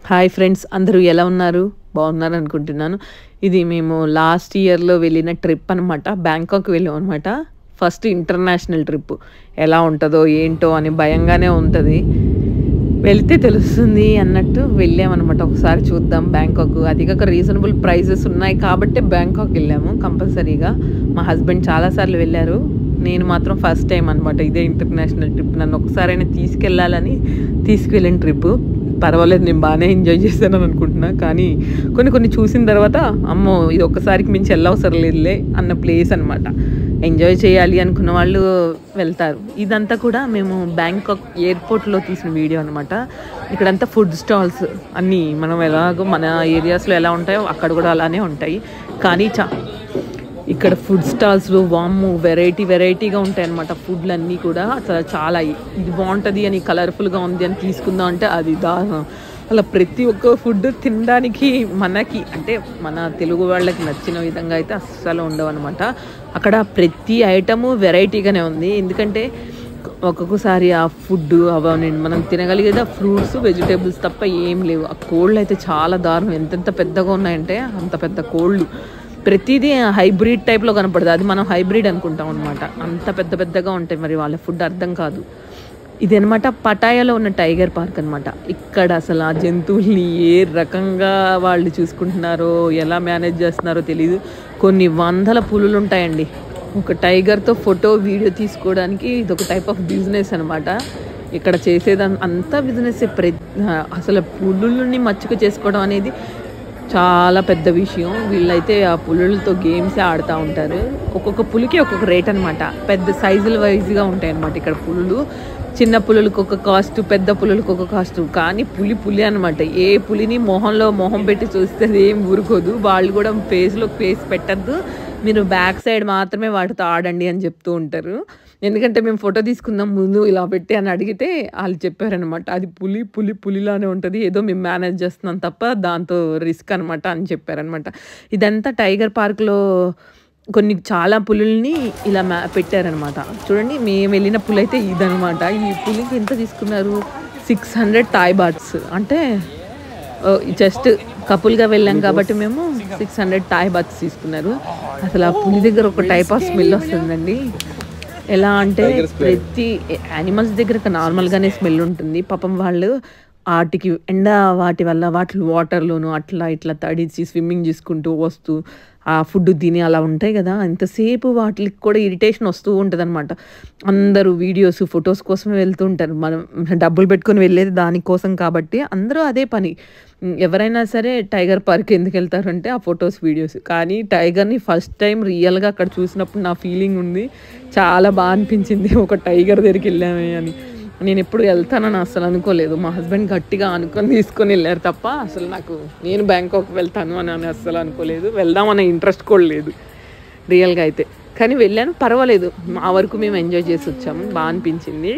Hi friends, అందరూ ఎలా ఉన్నారు? బాగున్నారు అనుకుంటున్నాను. ఇది మేము లాస్ట్ ఇయర్లో వెళ్ళిన ట్రిప్ అనమాట. బ్యాంకాక్ వెళ్ళాం అనమాట. First international trip. ఎలా ఉంటుందో ఏంటో అని భయంగానే ఉంటుంది. వెళ్తే తెలుస్తుంది అన్నట్టు వెళ్ళామన్నమాట. ఒకసారి చూద్దాం బ్యాంకాక్. అది కాక రీజనబుల్ ప్రైజెస్ ఉన్నాయి కాబట్టి బ్యాంకాక్ వెళ్ళాము కంపల్సరీగా. మా హస్బెండ్ చాలాసార్లు వెళ్ళారు, నేను మాత్రం ఫస్ట్ టైం అనమాట. ఇదే ఇంటర్నేషనల్ ట్రిప్. నన్ను ఒకసారైనా తీసుకెళ్ళాలని తీసుకువెళ్ళిన ట్రిప్. పర్వాలేదు, నేను బాగానే ఎంజాయ్ చేశాను అనుకుంటున్నా. కానీ కొన్ని చూసిన తర్వాత అమ్మో ఇది ఒక్కసారికి మించి వెళ్ళవసరం లేదులే అన్న ప్లేస్ అనమాట. ఎంజాయ్ చేయాలి అనుకున్న వాళ్ళు వెళ్తారు. ఇదంతా కూడా మేము బ్యాంకాక్ ఎయిర్పోర్ట్లో తీసిన వీడియో అనమాట. ఇక్కడంతా ఫుడ్ స్టాల్స్ అన్నీ మనం ఎలాగో మన ఏరియాస్లో ఎలా ఉంటాయో అక్కడ కూడా అలానే ఉంటాయి. కానీ ఇక్కడ ఫుడ్ స్టాల్స్లో వామ్ము వెరైటీగా ఉంటాయి అన్నమాట. ఫుడ్లు అన్నీ కూడా అసలు చాలా ఇది బాగుంటుంది అని, కలర్ఫుల్గా ఉంది అని తీసుకుందాం అంటే అది అలా ప్రతి ఒక్క ఫుడ్ తినడానికి మనకి అంటే మన తెలుగు వాళ్ళకి నచ్చిన విధంగా అయితే అస్సలు ఉండవు అనమాట. అక్కడ ప్రతి ఐటము వెరైటీగానే ఉంది. ఎందుకంటే ఒక్కొక్కసారి ఆ ఫుడ్ అవన్నీ మనం తినగలిగేది ఫ్రూట్స్ వెజిటేబుల్స్ తప్ప ఏం లేవు. ఆ కోళ్ళు అయితే చాలా దారుణం, ఎంతెంత పెద్దగా ఉన్నాయంటే అంత పెద్ద కోళ్ళు. ప్రతిదీ హైబ్రిడ్ టైప్లో కనపడదు. అది మనం హైబ్రిడ్ అనుకుంటాం అనమాట. అంత పెద్దగా ఉంటాయి. మరి వాళ్ళ ఫుడ్ అర్థం కాదు. ఇది అనమాట పటాయాలో ఉన్న టైగర్ పార్క్ అనమాట. ఇక్కడ అసలు ఆ జంతువుల్ని ఏ రకంగా వాళ్ళు చూసుకుంటున్నారో, ఎలా మేనేజ్ చేస్తున్నారో తెలియదు. కొన్ని వందల పులులు ఉంటాయండి. ఒక టైగర్తో ఫోటో వీడియో తీసుకోవడానికి ఇది ఒక టైప్ ఆఫ్ బిజినెస్ అనమాట. ఇక్కడ చేసేది అంతా బిజినెస్. అసలు పులులని మచ్చుక చేసుకోవడం అనేది చాలా పెద్ద విషయం. వీళ్ళైతే ఆ పులులతో గేమ్సే ఆడుతూ ఉంటారు. ఒక్కొక్క పులికి ఒక్కొక్క రేట్ అనమాట. పెద్ద సైజుల వైజ్గా ఉంటాయి అన్నమాట ఇక్కడ పులులు. చిన్న పులులకు ఒక కాస్ట్, పెద్ద పులులకు ఒక కాస్ట్. కానీ పులి అనమాట. ఏ పులిని మొహం పెట్టి చూస్తే ఏం ఊరుకోదు. వాళ్ళు కూడా ఫేస్లో ఫేస్ పెట్టద్దు, మీరు బ్యాక్ సైడ్ మాత్రమే వాటితో ఆడండి అని చెప్తూ ఉంటారు. ఎందుకంటే మేము ఫోటో తీసుకుందాం ముందు ఇలా పెట్టి అని అడిగితే వాళ్ళు చెప్పారనమాట, అది పులిలానే ఉంటుంది, ఏదో మేము మేనేజ్ చేస్తున్నాం తప్ప దాంతో రిస్క్ అనమాట అని చెప్పారనమాట. ఇదంతా టైగర్ పార్క్లో కొన్ని చాలా పులుల్ని ఇలా పెట్టారనమాట. చూడండి, మేము వెళ్ళిన పులి అయితే ఇదనమాట. ఈ పులికి ఎంత తీసుకున్నారు? 600 థాయ్ బాట్స్. అంటే జస్ట్ కపుల్గా వెళ్ళాం కాబట్టి మేము 600 థాయ్ బాట్స్ తీసుకున్నారు. అసలు ఆ పులి దగ్గర ఒక టైప్ ఆఫ్ స్మెల్ వస్తుందండి. ఎలా అంటే ప్రతి యానిమల్స్ దగ్గర నార్మల్గానే స్మెల్ ఉంటుంది. పాపం వాళ్ళు వాటికి వాటి వల్ల వాటర్లోను అట్లా ఇట్లా తడిచి స్విమ్మింగ్ చేసుకుంటూ వస్తూ ఆ ఫుడ్ తిని అలా ఉంటాయి కదా, ఎంతసేపు వాటికి కూడా ఇరిటేషన్ వస్తూ ఉంటుంది అనమాట. అందరూ వీడియోస్ ఫొటోస్ కోసమే వెళ్తూ ఉంటారు. మనం డబ్బులు పెట్టుకొని వెళ్ళేది దానికోసం కాబట్టి అందరూ అదే పని. ఎవరైనా సరే టైగర్ పార్క్ ఎందుకు వెళ్తారంటే ఆ ఫొటోస్ వీడియోస్. కానీ టైగర్ని ఫస్ట్ టైం రియల్గా అక్కడ చూసినప్పుడు నా ఫీలింగ్ ఉంది, చాలా బాగా అనిపించింది. ఒక టైగర్ దగ్గరికి వెళ్ళామే అని. నేను ఎప్పుడు వెళ్తానని అసలు అనుకోలేదు. మా హస్బెండ్ గట్టిగా అనుకొని తీసుకొని వెళ్ళారు తప్ప అసలు నేను బ్యాంకాక్ వెళ్తాను అని అస్సలు అనుకోలేదు. వెళ్దామనే ఇంట్రెస్ట్ కూడా లేదు రియల్గా అయితే. కానీ వెళ్ళాను, పర్వాలేదు. మా వరకు మేము ఎంజాయ్ చేసి వచ్చాము, బాగా అనిపించింది.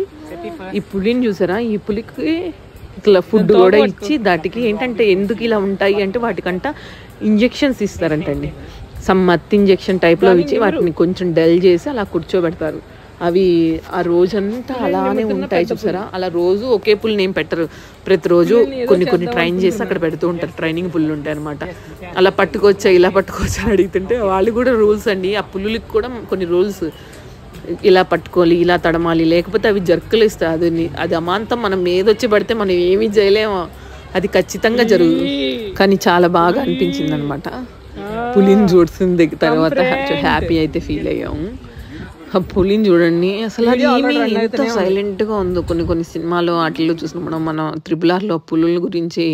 ఈ పులిని చూసారా? ఈ పులికి ఇట్లా ఫుడ్ కూడా ఇచ్చి దాటికి ఏంటంటే ఎందుకు ఇలా ఉంటాయి అంటే వాటికంట ఇంజెక్షన్స్ ఇస్తారంటండి. మత్ ఇంజెక్షన్ టైప్లో ఇచ్చి వాటిని కొంచెం డల్ చేసి అలా కూర్చోబెడతారు. అవి ఆ రోజంతా అలానే ఉంటాయి చూసారా? అలా రోజు ఒకే పుల్ని ఏం పెట్టరు, ప్రతిరోజు కొన్ని ట్రైన్ చేసి అక్కడ పెడుతూ ఉంటారు. ట్రైనింగ్ పుల్లు ఉంటాయి అనమాట. అలా పట్టుకొచ్చా ఇలా పట్టుకోవచ్చా అని అడుగుతుంటే వాళ్ళు కూడా రూల్స్ అండి. ఆ పుల్లులకి కూడా కొన్ని రూల్స్, ఇలా పట్టుకోవాలి, ఇలా తడమాలి, లేకపోతే అవి జర్కులు ఇస్తాయి. అది అమాంతం మనం ఏదొచ్చి పడితే మనం ఏమీ చేయలేము, అది ఖచ్చితంగా జరుగుతుంది. కానీ చాలా బాగా అనిపించింది అనమాట. పులిని చూడుతుంది తర్వాత హ్యాపీ అయితే ఫీల్ అయ్యాము. ఆ పులిని చూడండి, అసలు అది ఎంత సైలెంట్గా ఉందో. కొన్ని సినిమాలో వాటిల్లో చూసినప్పుడు మనం RRRలో పులుల గురించి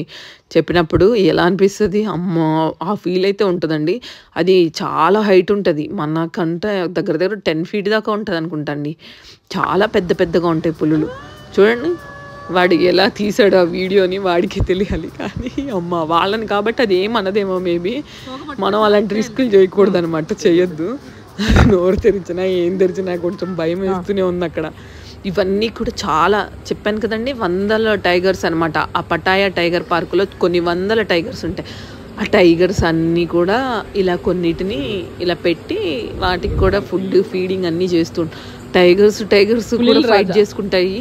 చెప్పినప్పుడు ఎలా అనిపిస్తుంది, అమ్మో ఆ ఫీల్ అయితే ఉంటుందండి. అది చాలా హైట్ ఉంటుంది, మనకంటే దగ్గర 10 feet దాకా ఉంటుంది అనుకుంటా అండి. చాలా పెద్దగా ఉంటాయి పులులు. చూడండి, వాడికి ఎలా తీసాడు ఆ వీడియోని వాడికి తెలియాలి. కానీ అమ్మ వాళ్ళని కాబట్టి అది ఏమన్నదేమో మేబీ. మనం అలాంటి రిస్కులు చేయకూడదు అనమాట, చేయొద్దు. నోరు తెరిచినా ఏం తెరిచినా కొంచెం భయం వేస్తూనే ఉంది అక్కడ. ఇవన్నీ కూడా చాలా చెప్పాను కదండి, వందల టైగర్స్ అనమాట. ఆ పటాయా టైగర్ పార్కులో కొన్ని వందల టైగర్స్ ఉంటాయి. ఆ టైగర్స్ అన్నీ కూడా ఇలా కొన్నిటిని ఇలా పెట్టి వాటికి కూడా ఫుడ్ ఫీడింగ్ అన్నీ చేస్తుంటాయి. టైగర్స్ కూడా ఫైట్ చేసుకుంటాయి.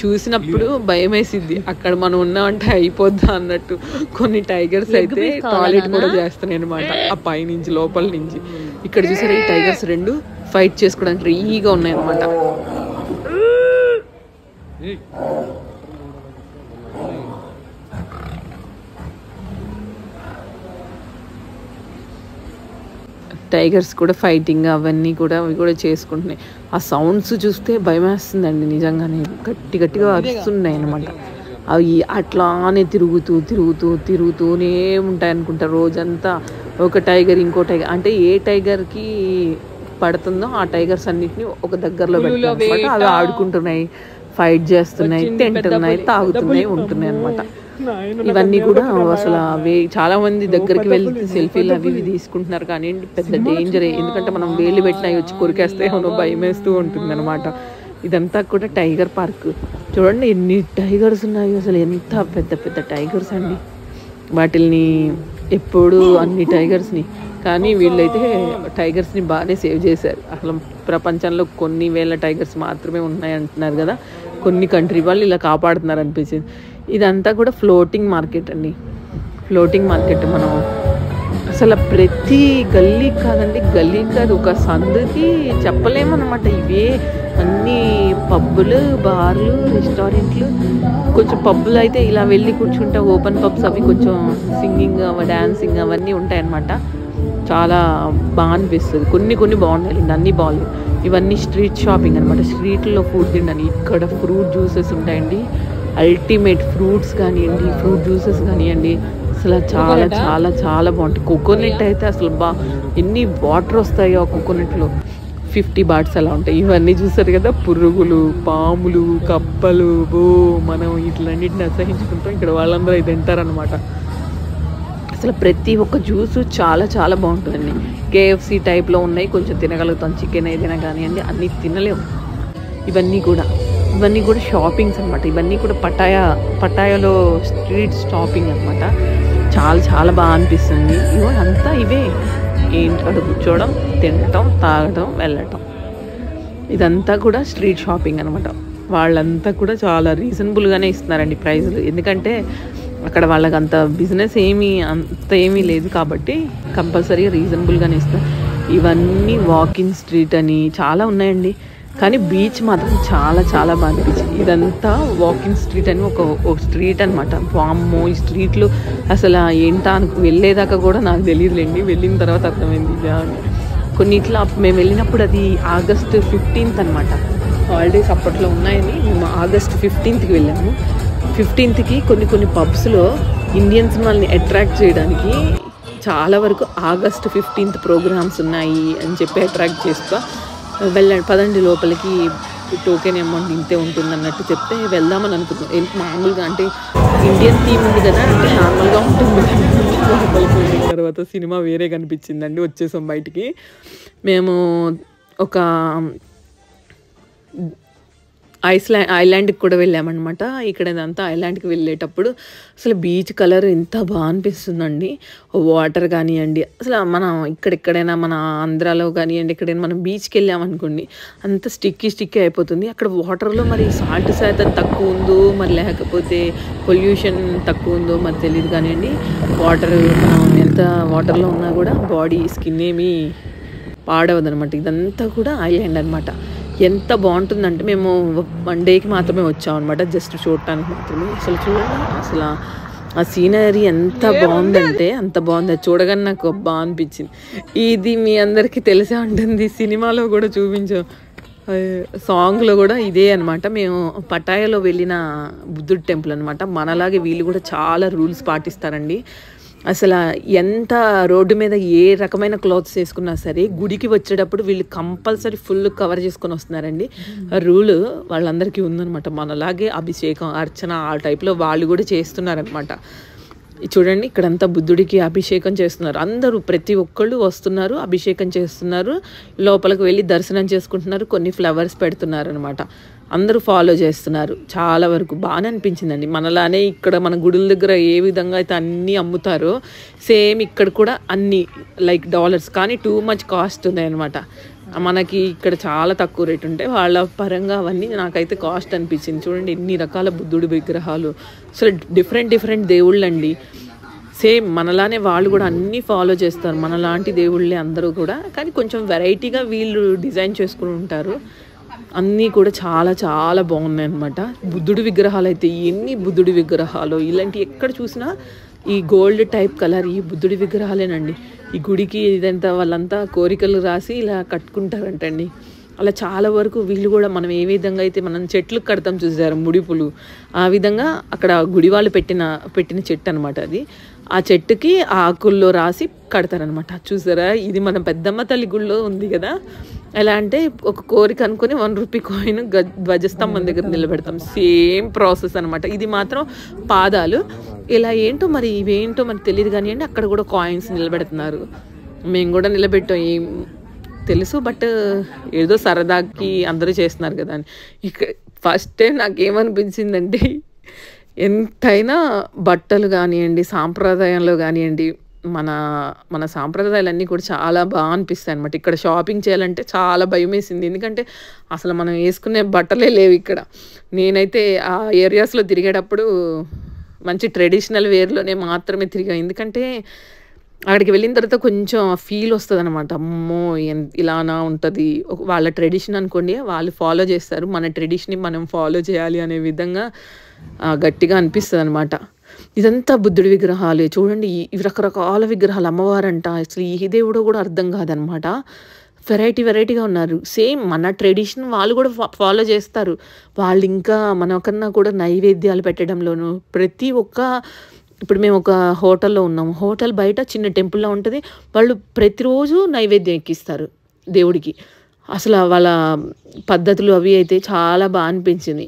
చూసినప్పుడు భయం వేసిద్ది, అక్కడ మనం ఉన్నామంటే అయిపోద్దా అన్నట్టు. కొన్ని టైగర్స్ అయితే టాయిలెట్ కూడా చేస్తున్నాయి అనమాట ఆ పై నుంచి లోపల నుంచి. ఇక్కడ చూసారు ఈ టైగర్స్ రెండు ఫైట్ చేసుకోవడానికి రెడీగా ఉన్నాయి అనమాట. టైగర్స్ కూడా ఫైటింగ్ అవన్నీ కూడా అవి కూడా చేసుకుంటున్నాయి. ఆ సౌండ్స్ చూస్తే భయం వేస్తుందండి నిజంగానే, గట్టి గట్టిగా అరుస్తున్నాయి అనమాట. అవి అట్లానే తిరుగుతూనే ఉంటాయి అనుకుంటా రోజంతా. ఒక టైగర్ ఇంకో టైగర్ అంటే ఏ టైగర్కి పడుతుందో ఆ టైగర్స్ అన్నిటిని ఒక దగ్గరలో పెట్టాలి. అవి ఆడుకుంటున్నాయి, ఫైట్ చేస్తున్నాయి, తింటున్నాయి, తాగుతున్నాయి, ఉంటున్నాయి అనమాట. ఇవన్నీ కూడా అసలు చాలా మంది దగ్గరికి వెళ్తే సెల్ఫీలు అవి ఇవి తీసుకుంటున్నారు, కానీ పెద్ద డేంజరే. ఎందుకంటే మనం వేళ్ళు పెట్టినా వచ్చి కొరికేస్తే భయం వేస్తూ ఉంటుంది అనమాట. ఇదంతా కూడా టైగర్ పార్క్. చూడండి ఎన్ని టైగర్స్ ఉన్నాయి, అసలు ఎంత పెద్ద పెద్ద టైగర్స్ అండి. వాటిల్ని ఎప్పుడు అన్ని టైగర్స్ని, కానీ వీళ్ళైతే టైగర్స్ని బాగానే సేవ్ చేశారు. అసలు ప్రపంచంలో కొన్ని వేల టైగర్స్ మాత్రమే ఉన్నాయి అంటున్నారు కదా, కొన్ని కంట్రీ వాళ్ళు ఇలా కాపాడుతున్నారు అనిపించింది. ఇదంతా కూడా ఫ్లోటింగ్ మార్కెట్ అండి. ఫ్లోటింగ్ మార్కెట్ మనం అసలు ప్రతి గల్లీ కాదండి, గల్లీ కాదు ఒక సందుకి చెప్పలేమన్నమాట. ఇవే అన్నీ పబ్బులు, బార్లు, రెస్టారెంట్లు. కొంచెం పబ్బులు అయితే ఇలా వెళ్ళి కూర్చుంటే ఓపెన్ పబ్స్ అవి కొంచెం సింగింగ్ డాన్సింగ్ అవన్నీ ఉంటాయన్నమాట. చాలా బాగా అనిపిస్తుంది. కొన్ని బాగున్నాయి, అన్నీ బాగున్నాయి. ఇవన్నీ స్ట్రీట్ షాపింగ్ అనమాట. స్ట్రీట్లో ఫుడ్ తినడానికి ఇక్కడ ఫ్రూట్ జ్యూసెస్ ఉంటాయండి. అల్టిమేట్ ఫ్రూట్స్ కానివ్వండి, ఫ్రూట్ జ్యూసెస్ కానివ్వండి, అసలు చాలా చాలా చాలా బాగుంటాయి. కోకోనట్ అయితే అసలు ఎన్ని వాటర్ వస్తాయో ఆ కోకోనట్లో, 50 బాట్స్ అలా ఉంటాయి. ఇవన్నీ చూసారు కదా, పురుగులు, పాములు, కప్పలు. మనం ఇట్లన్నిటిని అసహించుకుంటాం, ఇక్కడ వాళ్ళందరూ ఇది తింటారనమాట. అసలు ప్రతి ఒక్క జ్యూసు చాలా చాలా బాగుంటుందండి. KFC టైప్లో ఉన్నాయి, కొంచెం తినగలుగుతాం. చికెన్ ఏదైనా కానివ్వండి, అన్నీ తినలేము. ఇవన్నీ కూడా షాపింగ్స్ అనమాట. ఇవన్నీ కూడా పటాయాలో స్ట్రీట్ షాపింగ్ అనమాట. చాలా చాలా బాగా అనిపిస్తుంది. అంతా ఇవే, ఏంటి అక్కడ కూర్చోవడం, తినటం, తాగడం, వెళ్ళటం. ఇదంతా కూడా స్ట్రీట్ షాపింగ్ అనమాట. వాళ్ళంతా కూడా చాలా రీజనబుల్గానే ఇస్తున్నారండి ప్రైజులు. ఎందుకంటే అక్కడ వాళ్ళకి అంత బిజినెస్ ఏమీ లేదు కాబట్టి కంపల్సరీగా రీజనబుల్గానే ఇస్తారు. ఇవన్నీ వాకింగ్ స్ట్రీట్ అని చాలా ఉన్నాయండి, కానీ బీచ్ మాత్రం చాలా చాలా బాగా అనిపించింది. ఇదంతా వాకింగ్ స్ట్రీట్ అని ఒక స్ట్రీట్ అనమాట. వామ్మో, ఈ స్ట్రీట్లు అసలు ఏంటా వెళ్ళేదాకా కూడా నాకు తెలియదులేండి, వెళ్ళిన తర్వాత అర్థమైంది ఇదా అని. కొన్నిట్లో మేము వెళ్ళినప్పుడు అది ఆగస్టు 15th అనమాట. హాలిడేస్ అప్పట్లో ఉన్నాయని మేము ఆగస్టు 15th వెళ్ళాము. 15th కొన్ని పబ్స్లో ఇండియన్స్ వాళ్ళని అట్రాక్ట్ చేయడానికి చాలా వరకు ఆగస్టు 15th ప్రోగ్రామ్స్ ఉన్నాయి అని చెప్పి అట్రాక్ట్ చేస్తా వెళ్ళండి, పదండి లోపలికి, టోకెన్ అమౌంట్ ఇంతే ఉంటుంది అన్నట్టు చెప్తే వెళ్దామని అనుకుంటున్నాం. మామూలుగా అంటే ఇండియన్ థీమ్ ఉంది కదా, అంటే నార్మల్గా ఉంటుంది. లోపలికి వెళ్ళిన తర్వాత సినిమా వేరే కనిపించిందండి, వచ్చేసాం బయటికి. మేము ఒక ఐలాండ్కి కూడా వెళ్ళామన్నమాట. ఇక్కడ ఇదంతా ఐలాండ్కి వెళ్ళేటప్పుడు అసలు బీచ్ కలర్ ఎంత బాగా అనిపిస్తుందండి. వాటర్ కానివ్వండి, అసలు మనం ఎక్కడైనా మన ఆంధ్రాలో కానివ్వండి, ఎక్కడైనా మనం బీచ్కి వెళ్ళామనుకోండి అంత స్టిక్కీ అయిపోతుంది. అక్కడ వాటర్లో మరి సాల్ట్ శాతం తక్కువ ఉందో, మరి లేకపోతే పొల్యూషన్ తక్కువ ఉందో మరి తెలియదు కానివ్వండి. మనం ఎంత వాటర్లో ఉన్నా కూడా బాడీ స్కిన్ ఏమీ పాడవదనమాట. ఇదంతా కూడా ఐలాండ్ అనమాట. ఎంత బాగుంటుందంటే మేము 1 డేకి మాత్రమే వచ్చాం అనమాట, జస్ట్ చూడటానికి మాత్రమే. అసలు చూడండి, అసలు ఆ సీనరీ ఎంత బాగుందంటే అంత బాగుంది. అది చూడగానే నాకు బాగా అనిపించింది. ఇది మీ అందరికీ తెలిసే ఉంటుంది, సినిమాలో కూడా చూపించాం, సాంగ్లో కూడా ఇదే అనమాట. మేము పటాయాలో వెళ్ళిన బుద్ధుడి టెంపుల్ అనమాట. మనలాగే వీళ్ళు కూడా చాలా రూల్స్ పాటిస్తారండి. అసలు ఎంత రోడ్డు మీద ఏ రకమైన క్లాత్స్ వేసుకున్నా సరే గుడికి వచ్చేటప్పుడు వీళ్ళు కంపల్సరీ ఫుల్ కవర్ చేసుకొని వస్తున్నారండి. రూల్ వాళ్ళందరికీ ఉందనమాట. మనలాగే అభిషేకం, అర్చన ఆ టైప్లో వాళ్ళు కూడా చేస్తున్నారనమాట. చూడండి, ఇక్కడంతా బుద్ధుడికి అభిషేకం చేస్తున్నారు. అందరూ ప్రతి ఒక్కళ్ళు వస్తున్నారు, అభిషేకం చేస్తున్నారు, లోపలికి వెళ్ళి దర్శనం చేసుకుంటున్నారు, కొన్ని ఫ్లవర్స్ పెడుతున్నారు అనమాట. అందరూ ఫాలో చేస్తున్నారు. చాలా వరకు బాగానే అనిపించిందండి. మనలానే ఇక్కడ మన గుడుల దగ్గర ఏ విధంగా అయితే అన్నీ అమ్ముతారో సేమ్ ఇక్కడ కూడా అన్నీ లైక్ $, కానీ టూ మచ్ కాస్ట్ ఉంది అనమాట. మనకి ఇక్కడ చాలా తక్కువ రేట్ ఉంటాయి. వాళ్ళ పరంగా అవన్నీ నాకైతే కాస్ట్ అనిపించింది. చూడండి ఎన్ని రకాల బుద్ధుడి విగ్రహాలు, అసలు డిఫరెంట్ దేవుళ్ళండి. సేమ్ మనలానే వాళ్ళు కూడా అన్నీ ఫాలో చేస్తారు, మనలాంటి దేవుళ్ళే అందరూ కూడా, కానీ కొంచెం వెరైటీగా వీళ్ళు డిజైన్ చేసుకుని ఉంటారు. అన్నీ కూడా చాలా చాలా బాగున్నాయి అనమాట. బుద్ధుడి విగ్రహాలు అయితే ఎన్ని బుద్ధుడి విగ్రహాలు, ఇలాంటి ఎక్కడ చూసినా ఈ గోల్డ్ టైప్ కలర్ ఈ బుద్ధుడి విగ్రహాలేనండి. ఈ గుడికి ఇదంతా వాళ్ళంతా కోరికలు రాసి ఇలా కట్టుకుంటారంటండి. అలా చాలా వరకు వీళ్ళు కూడా మనం ఏ విధంగా అయితే మనం చెట్లు కడతాం చూసారు ముడిపులు, ఆ విధంగా అక్కడ గుడి వాళ్ళు పెట్టిన చెట్టు అనమాట అది. ఆ చెట్టుకి ఆకుల్లో రాసి కడతారనమాట. చూసారా, ఇది మన పెద్దమ్మ తల్లి గుడిలో ఉంది కదా. ఎలా అంటే ఒక కోరిక అనుకుని 1 రూపీ కాయిన్ ధ్వజస్తంభం దగ్గర నిలబెడతాం, సేమ్ ప్రాసెస్ అనమాట. ఇది మాత్రం పాదాలు ఇలా ఏంటో మరి ఇవేంటో మనకు తెలియదు కానివ్వండి, అక్కడ కూడా కాయిన్స్ నిలబెడుతున్నారు. మేము కూడా నిలబెట్టాం, ఏం తెలుసు, బట్ ఏదో సరదాకి అందరూ చేస్తున్నారు కదా అని. ఇక్కడ ఫస్ట్ టైం నాకేమనిపించిందంటే, ఎంతైనా బట్టలు కానివ్వండి, సాంప్రదాయంలో కానివ్వండి, మన సాంప్రదాయాలన్నీ కూడా చాలా బాగా అనిపిస్తాయి అనమాట. ఇక్కడ షాపింగ్ చేయాలంటే చాలా భయం వేసింది, ఎందుకంటే అసలు మనం వేసుకునే బట్టలే లేవు ఇక్కడ. నేనైతే ఆ ఏరియాస్లో తిరిగేటప్పుడు మంచి ట్రెడిషనల్ వేర్లోనే మాత్రమే తిరిగాను, ఎందుకంటే అక్కడికి వెళ్ళిన తర్వాత కొంచెం ఫీల్ వస్తుంది అనమాట. అమ్మో ఇలానా ఉంటుంది, వాళ్ళ ట్రెడిషన్ అనుకోండి, వాళ్ళు ఫాలో చేస్తారు, మన ట్రెడిషన్ని మనం ఫాలో చేయాలి అనే విధంగా గట్టిగా అనిపిస్తుంది అనమాట. ఇదంతా బుద్ధుడి విగ్రహాలు చూడండి, ఇవి రకరకాల విగ్రహాలు, అమ్మవారంట. అసలు ఈ దేవుడో కూడా అర్థం కాదనమాట. వెరైటీగా ఉన్నారు. సేమ్ మన ట్రెడిషన్ వాళ్ళు కూడా ఫాలో చేస్తారు. వాళ్ళు ఇంకా మనకన్నా కూడా నైవేద్యాలు పెట్టడంలోనూ ప్రతి ఒక్క, ఇప్పుడు మేము ఒక హోటల్లో ఉన్నాము, హోటల్ బయట చిన్న టెంపుల్లో ఉంటుంది, వాళ్ళు ప్రతిరోజు నైవేద్యం ఎక్కిస్తారు దేవుడికి. అసలు వాళ్ళ పద్ధతులు అవి అయితే చాలా బాగా అనిపించింది.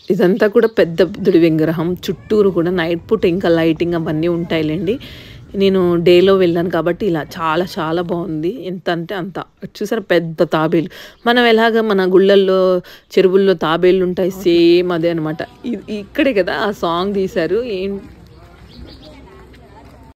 ఇదంతా కూడా పెద్ద బుద్ధుడి విగ్రహం, చుట్టూరు కూడా నైట్ పూట ఇంకా లైటింగ్ అవన్నీ ఉంటాయిలేండి. నేను డేలో వెళ్ళాను కాబట్టి ఇలా చాలా చాలా బాగుంది. ఎంత అంటే అంత. చూసారా, పెద్ద తాబేలు, మనం ఎలాగ మన గుళ్ళల్లో చెరువుల్లో తాబేళ్ళు ఉంటాయి, సేమ్ అదే అనమాట. ఇక్కడే కదా ఆ సాంగ్ తీశారు.